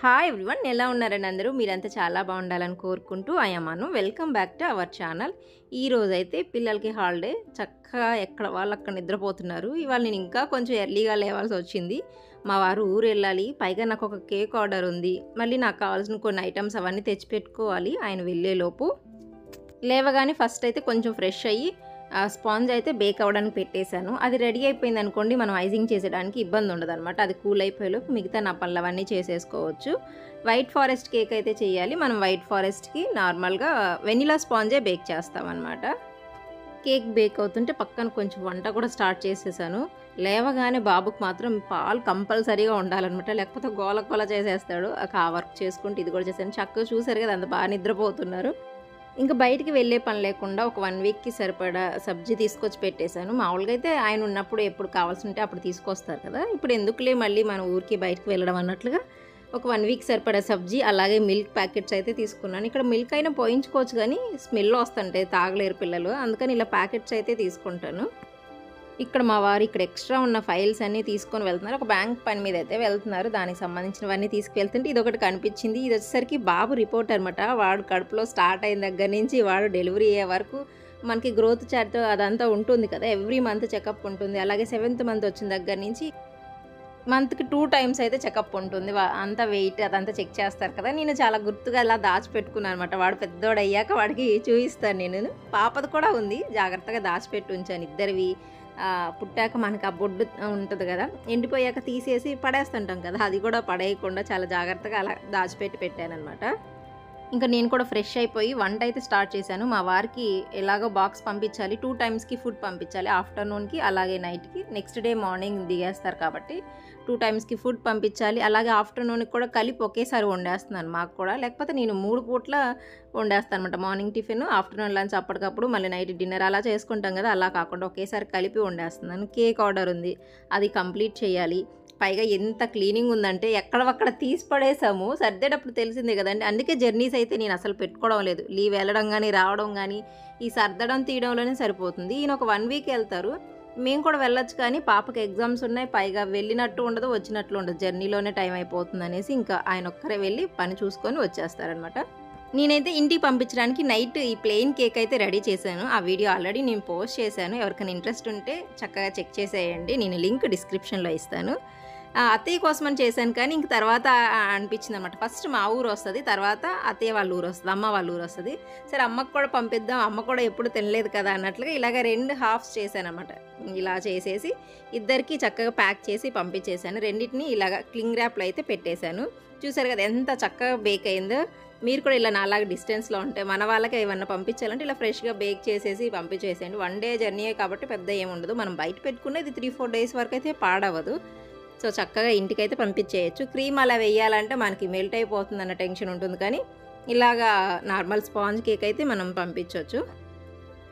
Hi everyone, ఎలా ఉన్నారండి అందరూ? మీరంతా చాలా బాగుండాలని కోరుకుంటూ అయ్యమాను welcome back to our channel. ఈరోజైతే పిల్లలకి హాలిడే, చక్కగా ఎక్కడ వాళ్ళు అక్కడ నిద్రపోతున్నారు. ఇవాళ నేను ఇంకా కొంచెం ఎర్లీగా లేవాల్సి వచ్చింది. మా వారు ఊరు వెళ్ళాలి, పైగా నాకు ఒక కేక్ ఆర్డర్ ఉంది. మళ్ళీ నాకు కావాల్సిన కొన్ని ఐటమ్స్ అవన్నీ తెచ్చిపెట్టుకోవాలి ఆయన వెళ్ళేలోపు. లేవగానే ఫస్ట్ అయితే కొంచెం ఫ్రెష్ అయ్యి స్పాంజ్ అయితే బేక్ అవ్వడానికి పెట్టేశాను. అది రెడీ అయిపోయింది అనుకోండి, మనం ఐజింగ్ చేసేయడానికి ఇబ్బంది ఉండదు అనమాట. అది కూల్ అయిపోయేలోపు మిగతా నా పనులు అవన్నీ చేసేసుకోవచ్చు. వైట్ ఫారెస్ట్ కేక్ అయితే చేయాలి. మనం వైట్ ఫారెస్ట్కి నార్మల్గా వెనిలా స్పాంజే బేక్ చేస్తామన్నమాట. కేక్ బేక్ అవుతుంటే పక్కన కొంచెం వంట కూడా స్టార్ట్ చేసేసాను. లేవగానే బాబుకు మాత్రం పాలు కంపల్సరీగా ఉండాలన్నమాట, లేకపోతే గోల గోల చేసేస్తాడు. ఆ వర్క్ చేసుకుంటూ ఇది కూడా చేశాను. చక్కగా చూసారు కదా, అంత బాగా నిద్రపోతున్నారు. ఇంకా బయటికి వెళ్ళే పని లేకుండా ఒక 1 వీక్కి సరిపడా సబ్జీ తీసుకొచ్చి పెట్టేశాను. మామూలుగా అయితే ఆయన ఉన్నప్పుడు ఎప్పుడు కావాల్సి ఉంటే అప్పుడు తీసుకొస్తారు కదా. ఇప్పుడు ఎందుకులే మళ్ళీ మన ఊరికి బయటికి వెళ్ళడం అన్నట్లుగా ఒక 1 వీక్ సరిపడా సబ్జీ, అలాగే మిల్క్ ప్యాకెట్స్ అయితే తీసుకున్నాను. ఇక్కడ మిల్క్ అయినా పోయించుకోవచ్చు కానీ స్మెల్ వస్తుంటాయి, తాగలేరు పిల్లలు, అందుకని ఇలా ప్యాకెట్స్ అయితే తీసుకుంటాను. ఇక్కడ మా వారు ఇక్కడ ఎక్స్ట్రా ఉన్న ఫైల్స్ అన్నీ తీసుకొని వెళ్తున్నారు. ఒక బ్యాంక్ పని మీద అయితే వెళ్తున్నారు, దానికి సంబంధించినవన్నీ తీసుకువెళ్తుంటే ఇది ఒకటి కనిపించింది. ఇది వచ్చేసరికి బాబు రిపోర్ట్ అనమాట. వాడు కడుపులో స్టార్ట్ అయిన దగ్గర నుంచి వాడు డెలివరీ అయ్యే వరకు మనకి గ్రోత్ చార్ట్ అదంతా ఉంటుంది కదా. ఎవ్రీ మంత్ చెకప్ ఉంటుంది. అలాగే 7th మంత్ వచ్చిన దగ్గర నుంచి మంత్కి 2 టైమ్స్ అయితే చెకప్ ఉంటుంది. అంతా వెయిట్ అదంతా చెక్ చేస్తారు కదా. నేను చాలా గుర్తుగా అలా దాచిపెట్టుకున్నాను అనమాట. వాడు పెద్దోడు అయ్యాక వాడికి చూపిస్తాను. నేను పాపది కూడా ఉంది, జాగ్రత్తగా దాచిపెట్టి ఉంచాను. ఇద్దరివి పుట్టాక మనకి ఆ బొడ్డు ఉంటుంది కదా, ఎండిపోయాక తీసేసి పడేస్తుంటాం కదా, అది కూడా పడేయకుండా చాలా జాగ్రత్తగా అలా పెట్టాను అనమాట. ఇంకా నేను కూడా ఫ్రెష్ అయిపోయి వంట అయితే స్టార్ట్ చేశాను. మా వారికి ఎలాగో బాక్స్ పంపించాలి, 2 టైమ్స్కి ఫుడ్ పంపించాలి, ఆఫ్టర్నూన్కి అలాగే నైట్కి. నెక్స్ట్ డే మార్నింగ్ దిగేస్తారు కాబట్టి 2 టైమ్స్కి ఫుడ్ పంపించాలి. అలాగే ఆఫ్టర్నూన్కి కూడా కలిపి ఒకేసారి వండేస్తున్నాను మాకు కూడా, లేకపోతే నేను 3 పూట్ల వండేస్తాను అనమాట. మార్నింగ్ టిఫిన్, ఆఫ్టర్నూన్ లంచ్ అప్పటికప్పుడు, మళ్ళీ నైట్ డిన్నర్ అలా చేసుకుంటాం కదా, అలా కాకుండా ఒకేసారి కలిపి వండేస్తున్నాను. కేక్ ఆర్డర్ ఉంది, అది కంప్లీట్ చేయాలి. పైగా ఎంత క్లీనింగ్ ఉందంటే ఎక్కడవక్కడ తీసి పడేసాము. సర్దేటప్పుడు తెలిసిందే కదండి, అందుకే జర్నీస్ అయితే నేను అసలు పెట్టుకోవడం లేదు. లీవ్ వెళ్ళడం కానీ రావడం కానీ ఈ సర్దడం తీయడంలోనే సరిపోతుంది. ఈయన ఒక 1 వీక్ వెళ్తారు, మేము కూడా వెళ్ళొచ్చు కానీ పాపకి ఎగ్జామ్స్ ఉన్నాయి. పైగా వెళ్ళినట్టు ఉండదు, వచ్చినట్లు ఉండదు, జర్నీలోనే టైం అయిపోతుంది అనేసి ఇంకా ఆయన ఒక్కరే వెళ్ళి పని చూసుకొని వచ్చేస్తారనమాట. నేనైతే ఇంటికి పంపించడానికి నైట్ ఈ ప్లెయిన్ కేక్ అయితే రెడీ చేశాను. ఆ వీడియో ఆల్రెడీ నేను పోస్ట్ చేశాను. ఎవరికైనా ఇంట్రెస్ట్ ఉంటే చక్కగా చెక్ చేసేయండి, నేను లింక్ డిస్క్రిప్షన్లో ఇస్తాను. అత్తయ్య కోసమని చేశాను కానీ ఇంక తర్వాత అనిపించింది అనమాట. ఫస్ట్ మా ఊరు వస్తుంది, తర్వాత అత్తయ్య వాళ్ళ ఊరు వస్తుంది, అమ్మ వాళ్ళ ఊరు వస్తుంది. సరే అమ్మకు కూడా పంపిద్దాం, అమ్మ కూడా ఎప్పుడు తినలేదు కదా అన్నట్లుగా ఇలాగ 2 హాఫ్స్ చేశాను అనమాట. ఇలా చేసేసి ఇద్దరికి చక్కగా ప్యాక్ చేసి పంపించేశాను. రెండింటిని ఇలాగ క్లింగ్ ర్యాప్లో అయితే పెట్టేశాను. చూసారు కదా ఎంత చక్కగా బేక్ అయిందో. మీరు కూడా ఇలా నాలాగా డిస్టెన్స్లో ఉంటే మన వాళ్ళకి ఏమన్నా పంపించాలంటే ఇలా ఫ్రెష్గా బేక్ చేసేసి పంపించేసేయండి. 1 డే జర్నీయే కాబట్టి పెద్ద ఏముండదు. మనం బయట పెట్టుకునేది 3-4 డేస్ వరకు అయితే పాడవదు. సో చక్కగా ఇంటికైతే పంపించేయచ్చు. క్రీమ్ అలా వేయాలంటే మనకి మెల్ట్ అయిపోతుంది అన్న టెన్షన్ ఉంటుంది, కానీ ఇలాగా నార్మల్ స్పాంజ్ కేక్ అయితే మనం పంపించవచ్చు.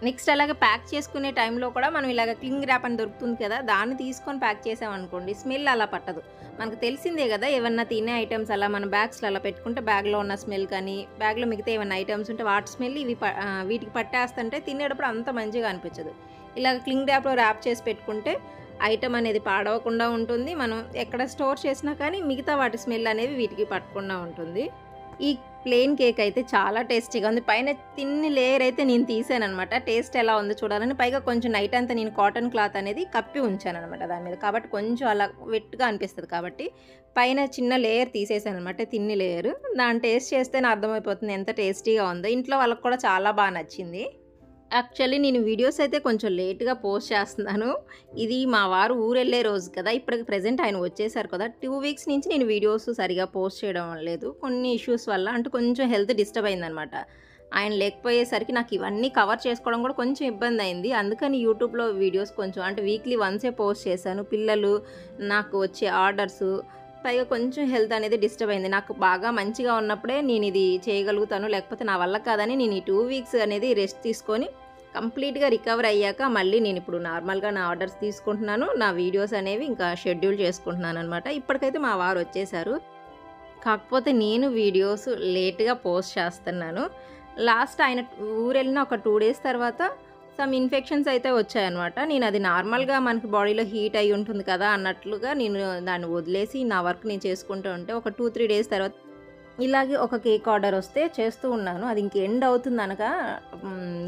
నెక్స్ట్ అలాగే ప్యాక్ చేసుకునే టైంలో కూడా మనం ఇలాగ క్లింగ్ ర్యాప్ అని దొరుకుతుంది కదా, దాన్ని తీసుకొని ప్యాక్ చేసామనుకోండి స్మెల్ అలా పట్టదు. మనకు తెలిసిందే కదా, ఏమన్నా తినే ఐటమ్స్ అలా మన బ్యాగ్స్లో అలా పెట్టుకుంటే బ్యాగ్లో ఉన్న స్మెల్ కానీ బ్యాగ్లో మిగతా ఏమైనా ఐటమ్స్ ఉంటే వాటి స్మెల్ వీటికి పట్టేస్తుంటే తినేటప్పుడు అంత మంచిగా అనిపించదు. ఇలాగ క్లింగ్ ర్యాప్లో ర్యాప్ చేసి పెట్టుకుంటే ఐటమ్ అనేది పాడవకుండా ఉంటుంది. మనం ఎక్కడ స్టోర్ చేసినా కానీ మిగతా వాటి స్మెల్ అనేవి వీటికి పట్టకుండా ఉంటుంది. ఈ ప్లెయిన్ కేక్ అయితే చాలా టేస్టీగా ఉంది. పైన తిన్ని లేయర్ అయితే నేను తీసాను అనమాట, టేస్ట్ ఎలా ఉందో చూడాలని. పైగా కొంచెం నైట్ అంతా నేను కాటన్ క్లాత్ అనేది కప్పి ఉంచాను అనమాట దాని మీద, కాబట్టి కొంచెం అలా వెట్గా అనిపిస్తుంది కాబట్టి పైన చిన్న లేయర్ తీసేసాను అనమాట, తిన్ని లేయర్. దాన్ని టేస్ట్ చేస్తేనే అర్థమైపోతుంది ఎంత టేస్టీగా ఉందో. ఇంట్లో వాళ్ళకి కూడా చాలా బాగా నచ్చింది. యాక్చువల్లీ నేను వీడియోస్ అయితే కొంచెం లేట్గా పోస్ట్ చేస్తున్నాను. ఇది మా వారు ఊరు వెళ్ళే రోజు కదా, ఇప్పటికి ప్రజెంట్ ఆయన వచ్చేసారు కదా. 2 వీక్స్ నుంచి నేను వీడియోస్ సరిగా పోస్ట్ చేయడం లేదు, కొన్ని ఇష్యూస్ వల్ల. అంటే కొంచెం హెల్త్ డిస్టర్బ్ అయిందనమాట. ఆయన లేకపోయేసరికి నాకు ఇవన్నీ కవర్ చేసుకోవడం కూడా కొంచెం ఇబ్బంది అయింది. అందుకని యూట్యూబ్లో వీడియోస్ కొంచెం అంటే వీక్లీ వన్సే పోస్ట్ చేశాను. పిల్లలు, నాకు వచ్చే ఆర్డర్స్, పైగా కొంచెం హెల్త్ అనేది డిస్టర్బ్ అయింది. నాకు బాగా మంచిగా ఉన్నప్పుడే నేను ఇది చేయగలుగుతాను, లేకపోతే నా వల్ల కాదని నేను ఈ 2 వీక్స్ అనేది రెస్ట్ తీసుకొని కంప్లీట్గా రికవర్ అయ్యాక మళ్ళీ నేను ఇప్పుడు నార్మల్గా నా ఆర్డర్స్ తీసుకుంటున్నాను. నా వీడియోస్ అనేవి ఇంకా షెడ్యూల్ చేసుకుంటున్నాను అనమాట. ఇప్పటికైతే మా వారు వచ్చేసారు, కాకపోతే నేను వీడియోస్ లేట్గా పోస్ట్ చేస్తున్నాను. లాస్ట్ ఆయన ఊరు వెళ్ళిన ఒక 2 డేస్ తర్వాత సమ్ ఇన్ఫెక్షన్స్ అయితే వచ్చాయన్నమాట. నేను అది నార్మల్‌గా మనకి బాడీలో హీట్ అయ్యి ఉంటుంది కదా అన్నట్లుగా నేను దాన్ని వదిలేసి నా వర్క్ నేను చేసుకుంటూ ఉంటే ఒక 2, 3 డేస్ తర్వాత ఇలాగే ఒక కేక్ ఆర్డర్ వస్తే చేస్తూ ఉన్నాను. అది ఇంక ఎండ్ అవుతుందనగా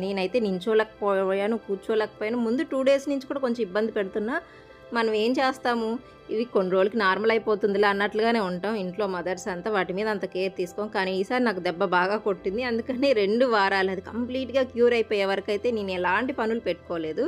నేనైతే నించోలేకపోయాను, కూర్చోలేకపోయాను. ముందు 2 డేస్ నుంచి కూడా కొంచెం ఇబ్బంది పెడుతున్నా. మనం ఏం చేస్తాము, ఇవి కొన్ని రోజులకి నార్మల్ అయిపోతుందిలే అన్నట్లుగానే ఉంటాం. ఇంట్లో మదర్స్ అంతా వాటి మీద అంత కేర్ తీసుకోం. కానీ ఈసారి నాకు దెబ్బ బాగా కొట్టింది. అందుకని 2 వారాలు అది కంప్లీట్‌గా క్యూర్ అయిపోయే వరకైతే నేను ఎలాంటి పనులు పెట్టుకోలేదు.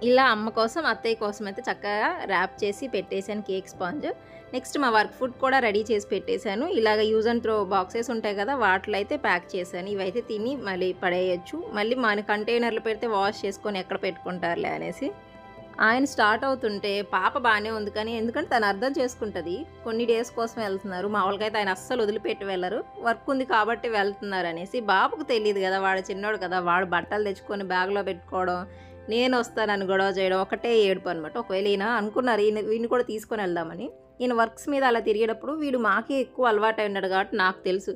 ఇలా అమ్మ కోసం, అత్తయ్య కోసం అయితే చక్కగా ర్యాప్ చేసి పెట్టేసాను కేక్ స్పాంజ్. నెక్స్ట్ మా వర్క్ ఫుడ్ కూడా రెడీ చేసి పెట్టేశాను. ఇలాగ యూజ్ అండ్ త్రో బాక్సెస్ ఉంటాయి కదా, వాటిలో అయితే ప్యాక్ చేశాను. ఇవైతే తిని మళ్ళీ పడేయొచ్చు. మళ్ళీ మన కంటైనర్‌లో పెడితే వాష్ చేసుకొని ఎక్కడ పెట్టుకుంటారులే అనేసి. ఆయన స్టార్ట్ అవుతుంటే పాప బాగానే ఉంది, కానీ ఎందుకంటే తను అర్థం చేసుకుంటుంది. కొన్ని డేస్ కోసం వెళ్తున్నారు. మామూలుగా అయితే ఆయన అస్సలు వదిలిపెట్టి వెళ్ళరు. వర్క్ ఉంది కాబట్టి వెళ్తున్నారు అనేసి. బాబుకు తెలియదు కదా, వాడు చిన్నోడు కదా, వాడు బట్టలు తెచ్చుకొని బ్యాగ్లో పెట్టుకోవడం, నేను వస్తానని గొడవ చేయడం, ఒకటే ఏడుపు అనమాట. ఒకవేళ ఈయన అనుకున్నారు వీడిని కూడా తీసుకొని వెళ్దామని. ఈయన వర్క్స్ మీద అలా తిరిగేటప్పుడు వీడు మాకే ఎక్కువ అలవాటు అయి ఉన్నాడు కాబట్టి నాకు తెలుసు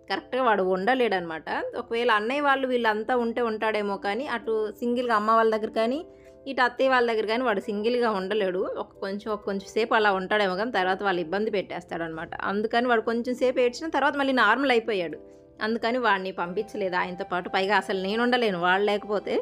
కరెక్ట్గా వాడు ఉండలేడనమాట. ఒకవేళ అన్నయ్య వాళ్ళు వీళ్ళంతా ఉంటే ఉంటాడేమో, కానీ అటు సింగిల్గా అమ్మ వాళ్ళ దగ్గర కానీ ఇటు అత్తయ్య వాళ్ళ దగ్గర కానీ వాడు సింగిల్గా ఉండలేడు. కొంచెం సేపు అలా ఉంటాడేమో, కానీ తర్వాత వాళ్ళు ఇబ్బంది పెట్టేస్తాడనమాట. అందుకని వాడు కొంచెం సేపు ఏడ్చిన తర్వాత మళ్ళీ నార్మల్ అయిపోయాడు. అందుకని వాడిని పంపించలేదు ఆయనతో పాటు. పైగా అసలు నేను ఉండలేను వాడు లేకపోతే.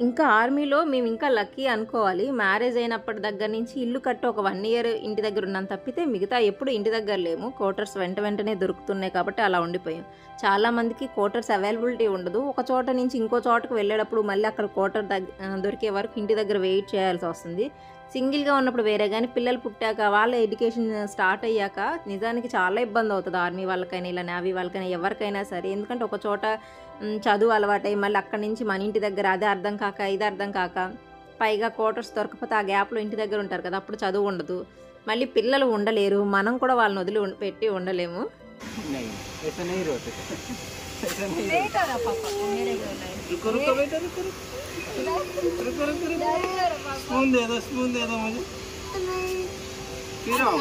ఇంకా ఆర్మీలో మేము ఇంకా లక్కీ అనుకోవాలి. మ్యారేజ్ అయినప్పటి దగ్గర నుంచి ఇల్లు కట్టి ఒక 1 ఇయర్ ఇంటి దగ్గర ఉన్నాం తప్పితే మిగతా ఎప్పుడు ఇంటి దగ్గర లేము. క్వార్టర్స్ వెంటనే దొరుకుతున్నాయి కాబట్టి అలా ఉండిపోయాం. చాలామందికి క్వార్టర్స్ అవైలబిలిటీ ఉండదు. ఒక చోట నుంచి ఇంకో చోటకు వెళ్ళేటప్పుడు మళ్ళీ అక్కడ క్వార్టర్ దొరికే వరకు ఇంటి దగ్గర వెయిట్ చేయాల్సి వస్తుంది. సింగిల్గా ఉన్నప్పుడు వేరే, కానీ పిల్లలు పుట్టాక వాళ్ళ ఎడ్యుకేషన్ స్టార్ట్ అయ్యాక నిజానికి చాలా ఇబ్బంది అవుతుంది ఆర్మీ వాళ్ళకైనా ఇలా నేవీ వాళ్ళకైనా ఎవరికైనా సరే. ఎందుకంటే ఒక చోట చదువు అలవాటై మళ్ళీ అక్కడి నుంచి మన ఇంటి దగ్గర అదే అర్థం కాక ఇది అర్థం కాక, పైగా క్వార్టర్స్ దొరకకపోతే ఆ గ్యాప్లో ఇంటి దగ్గర ఉంటారు కదా, అప్పుడు చదువు ఉండదు. మళ్ళీ పిల్లలు ఉండలేరు, మనం కూడా వాళ్ళని వదిలి పెట్టి ఉండలేము. स्पून दे दो मुझे। फिर आओ।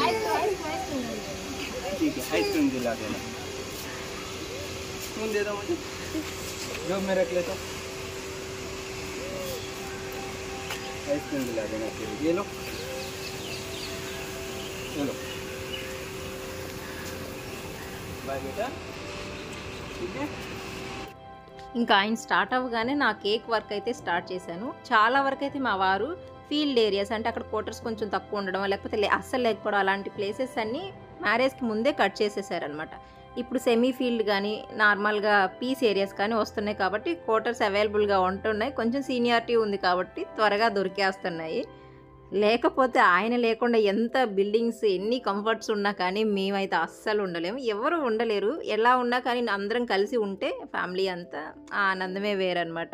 ठीक है, आइसक्रीम दिला देना। स्पून दे दो मुझे। जो मैं रख लेता हूँ। आइसक्रीम दिला देना फिर। ये लो। चलो। बाय बेटा। ठीक है। ఇంకా ఆయన స్టార్ట్ అవ్వగానే నా కేక్ వర్క్ అయితే స్టార్ట్ చేశాను. చాలా వరకు అయితే మా వారు ఫీల్డ్ ఏరియాస్ అంటే అక్కడ క్వార్టర్స్ కొంచెం తక్కువ ఉండడం, లేకపోతే అస్సలు లేకపోవడం, అలాంటి ప్లేసెస్ అన్నీ మ్యారేజ్కి ముందే కట్ చేసేసారనమాట. ఇప్పుడు సెమీ ఫీల్డ్ కానీ నార్మల్గా పీస్ ఏరియాస్ కానీ వస్తున్నాయి కాబట్టి క్వార్టర్స్ అవైలబుల్గా ఉంటున్నాయి. కొంచెం సీనియారిటీ ఉంది కాబట్టి త్వరగా దొరికేస్తున్నాయి. లేకపోతే ఆయన లేకుండా ఎంత బిల్డింగ్స్ ఎన్ని కంఫర్ట్స్ ఉన్నా కానీ మేమైతే అస్సలు ఉండలేము. ఎవరు ఉండలేరు. ఎలా ఉన్నా కానీ అందరం కలిసి ఉంటే ఫ్యామిలీ అంతా ఆ ఆనందమే వేరనమాట.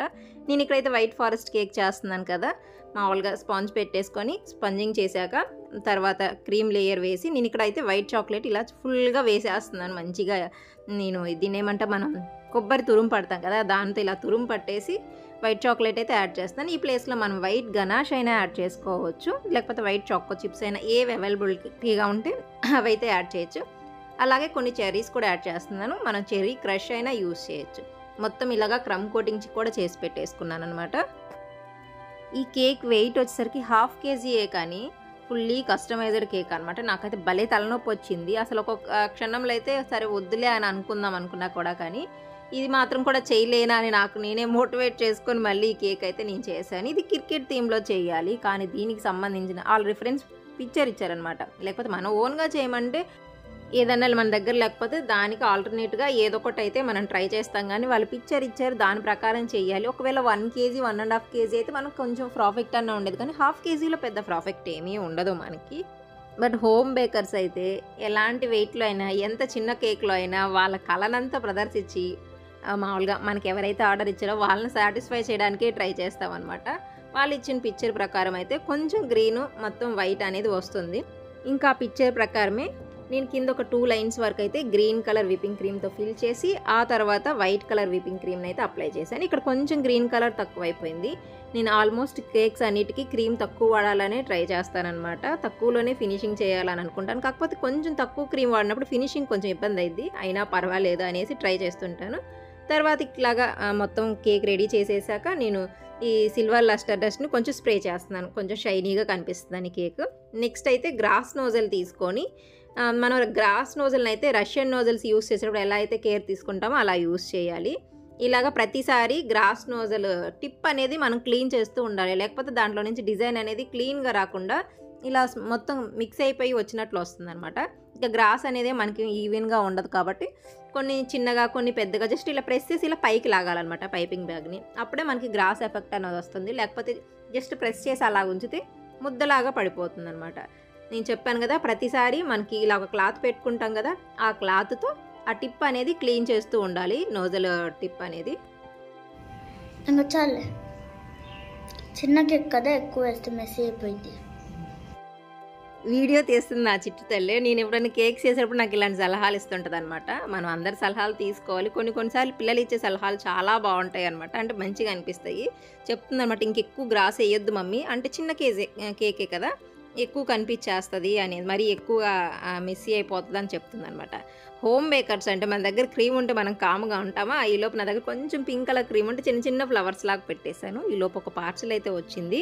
నేను ఇక్కడైతే వైట్ ఫారెస్ట్ కేక్ చేస్తున్నాను కదా, మామూలుగా స్పాంజ్ పెట్టేసుకొని స్పంజింగ్ చేశాక తర్వాత క్రీమ్ లేయర్ వేసి నేను ఇక్కడైతే వైట్ చాక్లెట్ ఇలా ఫుల్గా వేసేస్తున్నాను మంచిగా. నేను దీన్ని ఏమంటే మనం కొబ్బరి తురుము పడతాం కదా, దాంతో ఇలా తురుము పట్టేసి వైట్ చాక్లెట్ అయితే యాడ్ చేస్తాను. ఈ ప్లేస్లో మనం వైట్ గనాష్ అయినా యాడ్ చేసుకోవచ్చు, లేకపోతే వైట్ చాకో చిప్స్ అయినా ఏవి అవైలబిలిటీగా ఉంటే అవైతే యాడ్ చేయొచ్చు. అలాగే కొన్ని చెర్రీస్ కూడా యాడ్ చేస్తున్నాను. మనం చెర్రీ క్రష్ అయినా యూస్ చేయొచ్చు. మొత్తం ఇలాగా క్రమ్ కోటింగ్ కూడా చేసి పెట్టేసుకున్నాను అనమాట. ఈ కేక్ వెయిట్ వచ్చేసరికి 1/2 kg కానీ ఫుల్లీ కస్టమైజ్డ్ కేక్ అనమాట. నాకైతే భలే తలనొప్పి వచ్చింది. అసలు ఒక క్షణంలో అయితే సరే వద్దులే అని అనుకున్నా కూడా, కానీ ఇది మాత్రం కూడా చేయలేనా అని నాకు నేనే మోటివేట్ చేసుకొని మళ్ళీ ఈ కేక్ అయితే నేను చేశాను. ఇది క్రికెట్ థీమ్లో చేయాలి, కానీ దీనికి సంబంధించిన వాళ్ళ రిఫరెన్స్ పిక్చర్ ఇచ్చారనమాట. లేకపోతే మనం ఓన్గా చేయమంటే ఏదన్నా మన దగ్గర లేకపోతే దానికి ఆల్టర్నేట్గా ఏదో ఒకటి అయితే మనం ట్రై చేస్తాం, కానీ వాళ్ళు పిక్చర్ ఇచ్చారు దాని ప్రకారం చేయాలి. ఒకవేళ 1 kg 1.5 kg అయితే మనకు కొంచెం ప్రాఫిట్ అన్న ఉండేది, కానీ 1/2 kgలో పెద్ద ప్రాఫిట్ ఏమీ ఉండదు మనకి. బట్ హోమ్ బేకర్స్ అయితే ఎలాంటి వెయిట్లో అయినా ఎంత చిన్న కేక్లో అయినా వాళ్ళ కళనంతా ప్రదర్శించి మామూలుగా మనకి ఎవరైతే ఆర్డర్ ఇచ్చారో వాళ్ళని సాటిస్ఫై చేయడానికే ట్రై చేస్తామన్నమాట. వాళ్ళు ఇచ్చిన పిక్చర్ ప్రకారం అయితే కొంచెం గ్రీను మొత్తం వైట్ అనేది వస్తుంది. ఇంకా ఆ పిక్చర్ ప్రకారమే నేను కింద ఒక 2 లైన్స్ వరకు అయితే గ్రీన్ కలర్ విపింగ్ క్రీమ్తో ఫిల్ చేసి ఆ తర్వాత వైట్ కలర్ విపింగ్ క్రీమ్ని అయితే అప్లై చేశాను. ఇక్కడ కొంచెం గ్రీన్ కలర్ తక్కువ అయిపోయింది. నేను ఆల్మోస్ట్ కేక్స్ అన్నిటికీ క్రీమ్ తక్కువ వాడాలనే ట్రై చేస్తానన్నమాట. తక్కువలోనే ఫినిషింగ్ చేయాలని అనుకుంటాను. కాకపోతే కొంచెం తక్కువ క్రీమ్ వాడినప్పుడు ఫినిషింగ్ కొంచెం ఇబ్బంది అయింది, అయినా పర్వాలేదు అనేసి ట్రై చేస్తుంటాను. తర్వాత ఇట్లాగా మొత్తం కేక్ రెడీ చేసేసాక నేను ఈ సిల్వర్ లస్టర్ డస్ట్ని కొంచెం స్ప్రే చేస్తున్నాను, కొంచెం షైనీగా కనిపిస్తుందని కేక్. నెక్స్ట్ అయితే గ్రాస్ నోజల్ తీసుకొని మనం గ్రాస్ నోజల్ని అయితే రష్యన్ నోజల్స్ యూస్ చేసేటప్పుడు ఎలా అయితే కేర్ తీసుకుంటామో అలా యూస్ చేయాలి. ఇలాగ ప్రతిసారి గ్రాస్ నోజల్ టిప్ అనేది మనం క్లీన్ చేస్తూ ఉండాలి, లేకపోతే దాంట్లో నుంచి డిజైన్ అనేది క్లీన్గా రాకుండా ఇలా మొత్తం మిక్స్ అయిపోయి వచ్చినట్లు వస్తుందన్నమాట. ఇక గ్రాస్ అనేది మనకి ఈవెన్గా ఉండదు కాబట్టి కొన్ని చిన్నగా కొన్ని పెద్దగా జస్ట్ ఇలా ప్రెస్ చేసి ఇలా పైకి లాగాలన్నమాట పైపింగ్ బ్యాగ్ని. అప్పుడే మనకి గ్రాస్ ఎఫెక్ట్ అనేది వస్తుంది, లేకపోతే జస్ట్ ప్రెస్ చేసి అలా ఉంచితే ముద్దలాగా పడిపోతుంది అనమాట. నేను చెప్పాను కదా, ప్రతిసారి మనకి ఇలా ఒక క్లాత్ పెట్టుకుంటాం కదా, ఆ క్లాత్తో ఆ టిప్ అనేది క్లీన్ చేస్తూ ఉండాలి, నోజల్ టిప్ అనేది. ఇంకా చాలే, చిన్న కేక్ కదా, ఎక్కువ వేస్తే మెస్సీ అయిపోయింది. వీడియో తీస్తుంది నా చిట్టు తల్లి. నేను ఎప్పుడైనా కేక్స్ చేసేటప్పుడు నాకు ఇలాంటి సలహాలు ఇస్తుంటుంది అనమాట. మనం అందరి సలహాలు తీసుకోవాలి, కొన్నిసార్లు పిల్లలు ఇచ్చే సలహాలు చాలా బాగుంటాయి అనమాట, అంటే మంచిగా అనిపిస్తాయి. చెప్తుంది అనమాట, ఇంకెక్కువ గ్రాస్ వేయొద్దు మమ్మీ, అంటే చిన్న కేకే కదా, ఎక్కువ కనిపించేస్తుంది అనేది, మరీ ఎక్కువ మెస్సీ అయిపోతుంది అని చెప్తుంది అనమాట. హోమ్ బేకర్స్ అంటే మన దగ్గర క్రీమ్ ఉంటే మనం కామ్గా ఉంటామా, ఈ లోపు నా దగ్గర కొంచెం పింక్ కలర్ క్రీమ్ ఉంటే చిన్న చిన్న ఫ్లవర్స్ లాగా పెట్టేశాను. ఈ లోపు ఒక పార్సల్ అయితే వచ్చింది.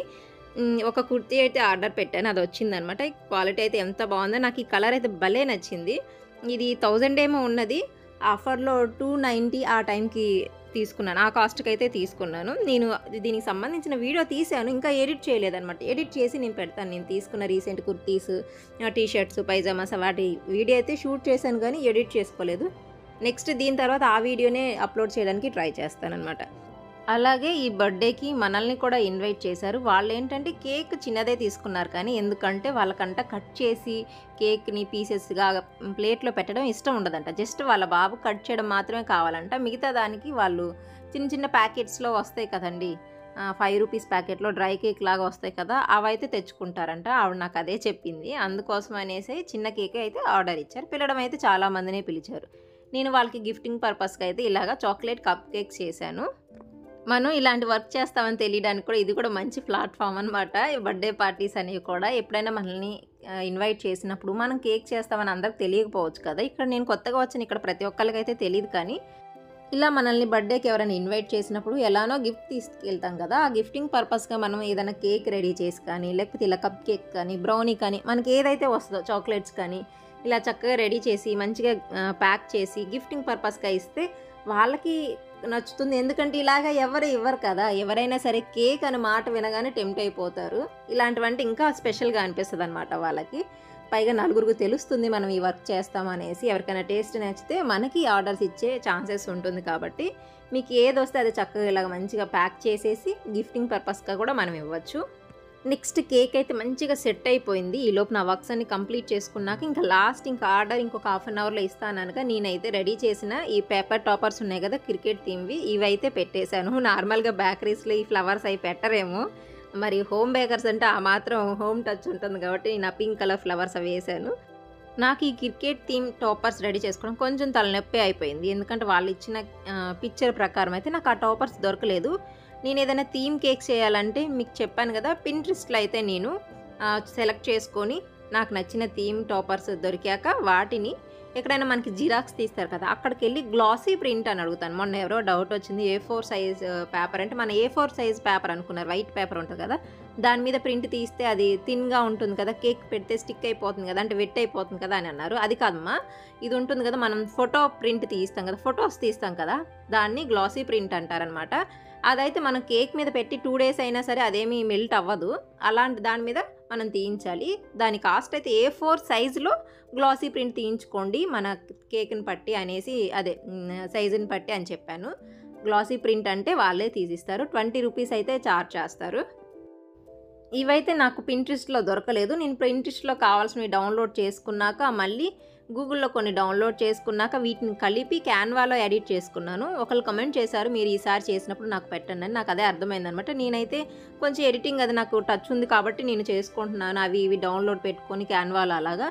ఒక కుర్తీ అయితే ఆర్డర్ పెట్టాను, అది వచ్చిందనమాట. క్వాలిటీ అయితే ఎంత బాగుందో, నాకు ఈ కలర్ అయితే భలే నచ్చింది. ఇది 1000 ఏమో ఉన్నది, ఆఫర్లో 290 ఆ టైంకి తీసుకున్నాను, ఆ కాస్ట్కి అయితే తీసుకున్నాను. నేను దీనికి సంబంధించిన వీడియో తీసాను, ఇంకా ఎడిట్ చేయలేదన్నమాట. ఎడిట్ చేసి నేను పెడతాను, నేను తీసుకున్న రీసెంట్ కుర్తీస్, టీషర్ట్స్, పైజామాస్ వాటి వీడియో అయితే షూట్ చేశాను కానీ ఎడిట్ చేసుకోలేదు. నెక్స్ట్ దీని తర్వాత ఆ వీడియోనే అప్లోడ్ చేయడానికి ట్రై చేస్తానన్నమాట. అలాగే ఈ బర్త్డేకి మనల్ని కూడా ఇన్వైట్ చేశారు. వాళ్ళు ఏంటంటే కేక్ చిన్నదే తీసుకున్నారు, కానీ ఎందుకంటే వాళ్ళకంట కట్ చేసి కేక్ని పీసెస్గా ప్లేట్లో పెట్టడం ఇష్టం ఉండదంట. జస్ట్ వాళ్ళ బాబు కట్ చేయడం మాత్రమే కావాలంట. మిగతా దానికి వాళ్ళు చిన్న చిన్న ప్యాకెట్స్లో వస్తాయి కదండి, 5 రూపీస్ ప్యాకెట్లో డ్రై కేక్ లాగా వస్తాయి కదా, అవైతే తెచ్చుకుంటారంట. ఆవిడ నాకు అదే చెప్పింది. అందుకోసం అనేసి చిన్న కేక్ అయితే ఆర్డర్ ఇచ్చారు. పిలవడం అయితే చాలామందినే పిలిచారు. నేను వాళ్ళకి గిఫ్టింగ్ పర్పస్కి అయితే ఇలాగా చాక్లెట్ కప్ కేక్స్ చేశాను. మనం ఇలాంటి వర్క్ చేస్తామని తెలియడానికి కూడా ఇది కూడా మంచి ప్లాట్ఫామ్ అనమాట. బర్త్డే పార్టీస్ అనేవి కూడా ఎప్పుడైనా మనల్ని ఇన్వైట్ చేసినప్పుడు మనం కేక్ చేస్తామని అందరికి తెలియకపోవచ్చు కదా. ఇక్కడ నేను కొత్తగా వచ్చాను, ఇక్కడ ప్రతి ఒక్కరికైతే తెలియదు. కానీ ఇలా మనల్ని బర్త్డేకి ఎవరైనా ఇన్వైట్ చేసినప్పుడు ఎలానో గిఫ్ట్ తీసుకెళ్తాం కదా, ఆ గిఫ్టింగ్ పర్పస్గా మనం ఏదైనా కేక్ రెడీ చేసి కానీ, లేకపోతే ఇలా కప్ కేక్ కానీ, బ్రౌనీ కానీ, మనకి ఏదైతే వస్తుందో చాక్లెట్స్ కానీ ఇలా చక్కగా రెడీ చేసి మంచిగా ప్యాక్ చేసి గిఫ్టింగ్ పర్పస్గా ఇస్తే వాళ్ళకి నచ్చుతుంది. ఎందుకంటే ఇలాగ ఎవరు ఇవ్వరు కదా, ఎవరైనా సరే కేక్ అనే మాట వినగానే టెంప్ట్ అయిపోతారు. ఇలాంటివంటే ఇంకా స్పెషల్గా అనిపిస్తుంది అనమాట వాళ్ళకి. పైగా నలుగురికి తెలుస్తుంది మనం ఈ వర్క్ చేస్తామనేసి. ఎవరికైనా టేస్ట్ నచ్చితే మనకి ఆర్డర్స్ ఇచ్చే ఛాన్సెస్ ఉంటుంది. కాబట్టి మీకు ఏది వస్తే అది చక్కగా ఇలాగ మంచిగా ప్యాక్ చేసేసి గిఫ్టింగ్ పర్పస్గా కూడా మనం ఇవ్వచ్చు. నెక్స్ట్ కేక్ అయితే మంచిగా సెట్ అయిపోయింది. ఈ లోపు నా వర్క్స్ అన్ని కంప్లీట్ చేసుకున్నాక ఇంకా లాస్ట్ ఆర్డర్ ఇంకొక 1/2 అవర్లో ఇస్తాననుగా నేనైతే రెడీ చేసిన ఈ పేపర్ టాపర్స్ ఉన్నాయి కదా క్రికెట్ థీమ్వి, ఇవైతే పెట్టేశాను. నార్మల్గా బేకరీస్లో ఈ ఫ్లవర్స్ అవి పెట్టరేమో, మరి హోమ్ బేకర్స్ అంటే ఆ మాత్రం హోమ్ టచ్ ఉంటుంది కాబట్టి నేను ఆ పింక్ కలర్ ఫ్లవర్స్ అవి వేసాను. నాకు ఈ క్రికెట్ థీమ్ టాపర్స్ రెడీ చేసుకోవడం కొంచెం తలనొప్పి అయిపోయింది. ఎందుకంటే వాళ్ళు ఇచ్చిన పిక్చర్ ప్రకారం అయితే నాకు ఆ టాపర్స్ దొరకలేదు. నేను ఏదైనా థీమ్ కేక్ చేయాలంటే మీకు చెప్పాను కదా, పింట్రెస్ట్లో అయితే నేను సెలెక్ట్ చేసుకొని నాకు నచ్చిన థీమ్ టాపర్స్ దొరికాక వాటిని ఎక్కడైనా మనకి జిరాక్స్ తీస్తారు కదా, అక్కడికి వెళ్ళి గ్లాసీ ప్రింట్ అని అడుగుతాను. మొన్న ఎవరో డౌట్ వచ్చింది, A4 సైజ్ పేపర్ అంటే మన A4 సైజ్ పేపర్ అనుకున్నారు, వైట్ పేపర్ ఉంటుంది కదా, దాని మీద ప్రింట్ తీస్తే అది థిన్గా ఉంటుంది కదా, కేక్ పెడితే స్టిక్ అయిపోతుంది కదా, అంటే వెట్ అయిపోతుంది కదా అని అన్నారు. అది కాదమ్మా, ఇది ఉంటుంది కదా మనం ఫోటో ప్రింట్ తీస్తాం కదా, ఫొటోస్ తీస్తాం కదా, దాన్ని గ్లాసీ ప్రింట్ అంటారనమాట. అదైతే మనం కేక్ మీద పెట్టి 2 days అయినా సరే అదేమీ మెల్ట్ అవ్వదు. అలాంటి దాని మీద మనం తీయించాలి. దాని కాస్ట్ అయితే A4 సైజులో గ్లాసీ ప్రింట్ తీయించుకోండి మన కేక్ని పట్టి అనేసి, అదే సైజుని పట్టి అని చెప్పాను. గ్లాసీ ప్రింట్ అంటే వాళ్ళే తీసిస్తారు. 20 రూపీస్ అయితే ఛార్జ్ చేస్తారు. ఇవైతే నాకు పింట్రెస్ట్లో దొరకలేదు. నేను పింట్రెస్ట్లో కావాల్సినవి డౌన్లోడ్ చేసుకున్నాక మళ్ళీ గూగుల్లో కొన్ని డౌన్లోడ్ చేసుకున్నాక వీటిని కలిపి క్యాన్వాలో ఎడిట్ చేసుకున్నాను. ఒకళ్ళు కమెంట్ చేశారు, మీరు ఈసారి చేసినప్పుడు నాకు పెట్టండి అని. నాకు అదే అర్థమైందనమాట. నేనైతే కొంచెం ఎడిటింగ్ అది నాకు టచ్ ఉంది కాబట్టి నేను చేసుకుంటున్నాను, అవి ఇవి డౌన్లోడ్ పెట్టుకొని క్యాన్వాలో. అలాగా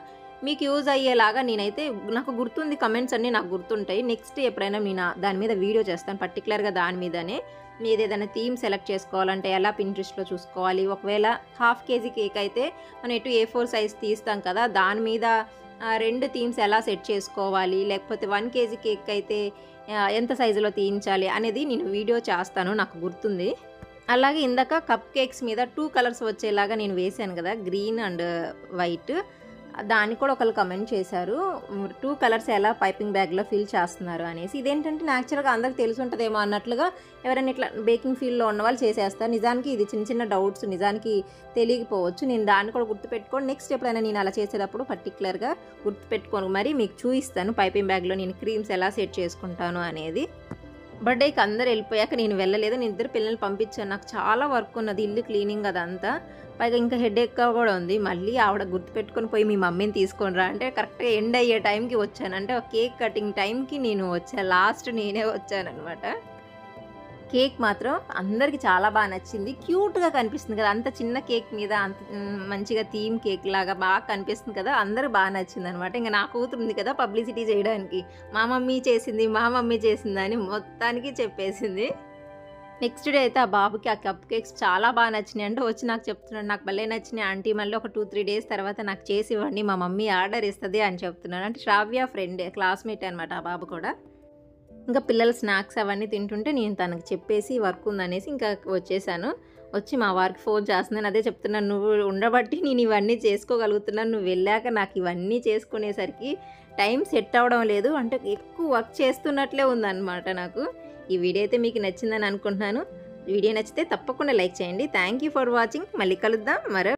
మీకు యూజ్ అయ్యేలాగా నేనైతే, నాకు గుర్తుంది, కమెంట్స్ అన్నీ నాకు గుర్తుంటాయి. నెక్స్ట్ ఎప్పుడైనా నేను దాని మీద వీడియో చేస్తాను, పర్టికులర్గా దాని మీదనే. మీరు ఏదైనా థీమ్ సెలెక్ట్ చేసుకోవాలంటే ఎలా పింట్రెస్ట్లో చూసుకోవాలి. ఒకవేళ 1/2 kg కేక్ అయితే మనం ఎటు A4 సైజ్ తీస్తాం కదా, దాని మీద 2 థీమ్స్ ఎలా సెట్ చేసుకోవాలి, లేకపోతే 1 kg కేక్ అయితే ఎంత సైజులో తీయించాలి అనేది నేను వీడియో చేస్తాను, నాకు గుర్తుంది. అలాగే ఇందాక కప్ కేక్స్ మీద 2 కలర్స్ వచ్చేలాగా నేను వేశాను కదా, గ్రీన్ అండ్ వైట్. దాన్ని కూడా ఒకళ్ళు కమెంట్ చేశారు, 2 కలర్స్ ఎలా పైపింగ్ బ్యాగ్లో ఫిల్ చేస్తున్నారు అనేసి. ఇదేంటంటే న్యాచురల్గా అందరికి తెలిసి ఉంటుందేమో అన్నట్లుగా ఎవరైనా ఇట్లా బేకింగ్ ఫీల్డ్లో ఉన్న వాళ్ళు చేసేస్తారు. నిజానికి ఇది చిన్న చిన్న డౌట్స్, నిజానికి తెలియకపోవచ్చు. నేను దాన్ని కూడా గుర్తుపెట్టుకోండి. నెక్స్ట్ ఎప్పుడైనా నేను అలా చేసేటప్పుడు పర్టికులర్గా గుర్తుపెట్టుకోను మరి మీకు చూపిస్తాను పైపింగ్ బ్యాగ్లో నేను క్రీమ్స్ ఎలా సెట్ చేసుకుంటాను అనేది. బర్త్డేకి అందరు వెళ్ళిపోయాక నేను వెళ్ళలేదు. నేను ఇద్దరు పిల్లల్ని పంపించాను. నాకు చాలా వర్క్ ఉన్నది, ఇల్లు క్లీనింగ్ అదంతా. పైగా ఇంకా హెడేక్గా కూడా ఉంది. మళ్ళీ ఆవిడ గుర్తుపెట్టుకొని పోయి మీ మమ్మీని తీసుకొని రా అంటే కరెక్ట్గా ఎండ్ అయ్యే టైంకి వచ్చాను. అంటే కేక్ కటింగ్ టైంకి నేను వచ్చాను, లాస్ట్ నేనే వచ్చానమాట. కేక్ మాత్రం అందరికీ చాలా బాగా నచ్చింది. క్యూట్గా కనిపిస్తుంది కదా, అంత చిన్న కేక్ మీద అంత మంచిగా థీమ్ కేక్ లాగా బాగా కనిపిస్తుంది కదా, అందరూ బాగా నచ్చింది అనమాట. ఇంకా నా కూతురు ఉంది కదా పబ్లిసిటీ చేయడానికి, మా మమ్మీ చేసింది అని మొత్తానికి చెప్పేసింది. నెక్స్ట్ డే అయితే ఆ బాబుకి ఆ కప్ కేక్స్ చాలా బాగా నచ్చినాయి. అంటే వచ్చి నాకు చెప్తున్నాడు, నాకు భలే నచ్చినాయి ఆంటీ, మళ్ళీ ఒక 2-3 డేస్ తర్వాత నాకు చేసి ఇవ్వండి, మా మమ్మీ ఆర్డర్ ఇస్తుంది అని చెప్తున్నాడు. అంటే శ్రావ్య ఫ్రెండ్, క్లాస్మేట్ అనమాట ఆ బాబు కూడా. ఇంకా పిల్లలు స్నాక్స్ అవన్నీ తింటుంటే నేను తనకు చెప్పేసి వర్క్ ఉందనేసి ఇంకా వచ్చేసాను. వచ్చి మా వారికి ఫోన్ చేస్తున్నాను. అదే చెప్తున్నాను, నువ్వు ఉండబట్టి నేను ఇవన్నీ చేసుకోగలుగుతున్నాను, నువ్వు వెళ్ళాక నాకు ఇవన్నీ చేసుకునేసరికి టైం సెట్ అవ్వడం లేదు. అంటే ఎక్కువ వర్క్ చేస్తున్నట్లే ఉందన్నమాట నాకు. ఈ వీడియో అయితే మీకు నచ్చిందని అనుకుంటున్నాను. వీడియో నచ్చితే తప్పకుండా లైక్ చేయండి. Thank you for watching. మళ్ళీ కలుద్దాం మరో